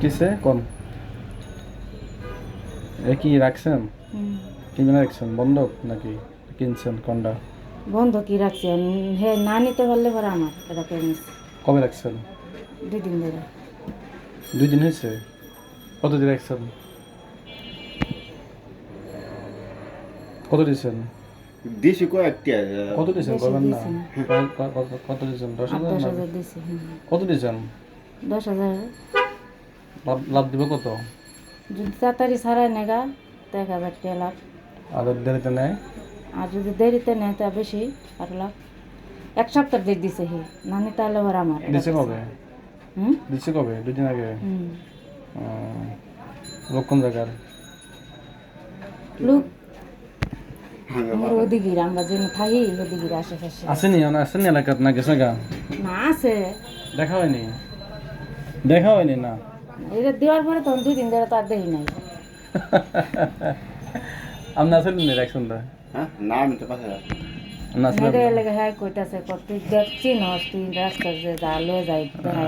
কিসে কোন এ কি রাখছেন? কিনে রাখছেন বন্ধক নাকি কিনছেন কোনটা? বন্ধ কি রাখছেন? হ্যাঁ, না নিতে পারলে পরে আমার এটা কেন কবে রাখছেন? 2 দিন ধরে। 2 দিন হয়েছে? কত দিয়ে রাখছেন? কত দিয়েছেন? দেশি কয়েকটা কত দিয়েছেন বেশি করবেন না? দিয়েছি না। কত দিয়েছেন? 8-10 10,000 না? হাজার দিছি। কত দিয়েছেন? 10,000। লাভ দিব কত? যদি তাড়াতাড়ি ছাড়াই নেগা তো 1,000 টাকা লাভ। আর দেরিতে নেয়? আর যদি দেরিতে নেয় তা বেশি আর লাভ। 1 সপ্তাহ ডেট দিছে হি, না নিতে পারলে পরে আমার এটা দিচ্ছে কবে? হুম দিচ্ছে কবে? 2 দিন আগে? হুম লোক কোন জায়গার? লোক আমার ওদিকে আমরা যে থাকি ওদিকে আশেপাশে আসেনি আসেনি এলাকাত না গেছে গা? না আছে। দেখা হয়নি? দেখা হয়নি না? এটা দেওয়ার পরে তখন 2 দিন ধরে তো আর দেখি নাই। আপনি আসেন নি রাখছেন না? হ্যাঁ না আমি তো পাশে আপনি আসেন মেয়েটা এলাকা হ্যাঁ কইতাছে তুই দেখছি না তুই রাস্তা যে যা লয়ে যাই দেখা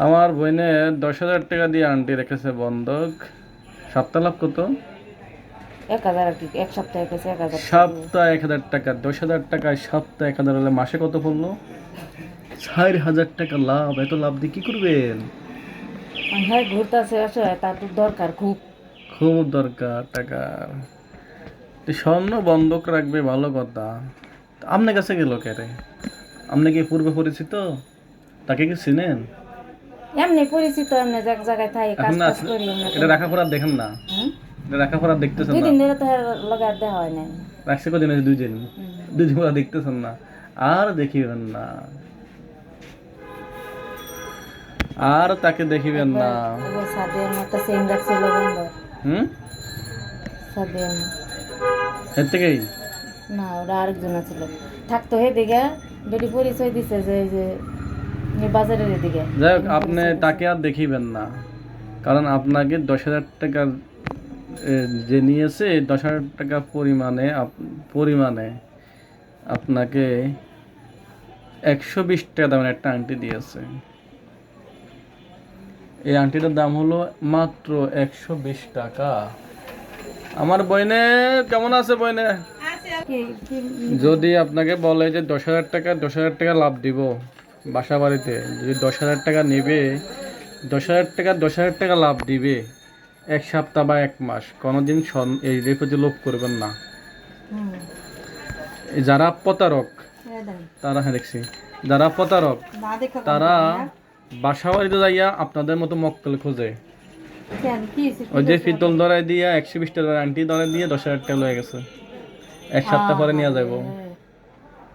আমার বইনে 10,000 টাকা দিয়ে আন্টি রেখেছে বন্ধক। সপ্তাহ লাভ কত? 1,000 আর কি 1 সপ্তাহে কেছে 1,000 সপ্তাহ 1,000 টাকা, 10,000 টাকায় সপ্তাহ 1,000 হলে মাসে কত পড়লো? 4,000 টাকা লাভ। এত লাভ দিয়ে কি করবেন? হ্যাঁ ঘুরতেছে আসে তার তো দরকার খুব। খুব দরকার টাকার। তো স্বর্ণ বন্ধক রাখবে ভালো কথা। তা আপনার কাছে গেল কেরে? আপনি কি পূর্বে পরিচিত? তাকে কি চিনেন? এমনি পরিচিত এমনি এক জায়গায় থাই কাজ এখন না কাজ করি আমরা এটা রাখা পড়া দেখেন না? হুম এটা রাখা পড়া দেখতেছেন 2 না? দিন ধরে তো লগে আর দেখা হয় নাই। রাখছে কদিন হয়েছে? 2 দিন। 2 দিন পরে দেখতেছেন না? আর দেখিবেন না, আর তাকে দেখিবেন না। একবার সাদের মতো সেম রাখছিল বন্ধ। হুম সাদের এর থেকেই না ওরা আরেকজন ছিল থাকতো হে দিকে বেটি পরিচয় দিছে যে এই যে এই বাজারের এদিকে যাই হোক, আপনি তাকে আর দেখিবেন না, কারণ আপনাকে 10,000 টাকার যে নিয়েছে 10,000 টাকা পরিমাণে আপনাকে 120 টাকা দামের একটা আংটি দিয়েছে। এই আংটিটার দাম হলো মাত্র 120 টাকা। আমার বইনে কেমন আছে বইনে? যদি আপনাকে বলে যে 10,000 টাকা লাভ দিব বাসা বাড়িতে, যদি 10,000 টাকা নেবে, 10,000 টাকা লাভ দিবে 1 সপ্তাহ বা 1 মাস, কোনোদিন এই রেফে লোভ করবেন না। যারা প্রতারক তারা, হ্যাঁ দেখছি, যারা প্রতারক তারা বাসা বাড়িতে যাইয়া আপনাদের মতো মক্কেল খোঁজে। ওই যে পিতল ধরায় দিয়া 120 টাকার আংটি ধরায় দিয়ে 10,000 টাকা লয়ে গেছে, 1 সপ্তাহ পরে নিয়ে যাবো।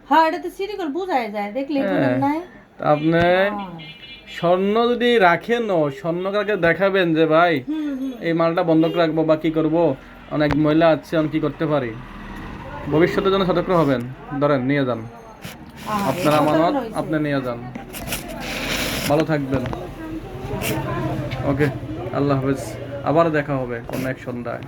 হ্যাঁ এটা তো সিটি করে বোঝাই যায় দেখলে বুঝেন নাই। আপনি স্বর্ণ যদি রাখেন, স্বর্ণকারকে দেখাবেন যে ভাই এই মালটা বন্ধক রাখবো বা কি করব, অনেক মহিলা আছে, আমি কি করতে পারি, ভবিষ্যতের জন্য সতর্ক হবেন। ধরেন নিয়ে যান, আপনার আমানত, আপনি নিয়ে যান, ভালো থাকবেন। ওকে, আল্লাহ হাফেজ। আবার দেখা হবে কোনো এক সন্ধ্যায়।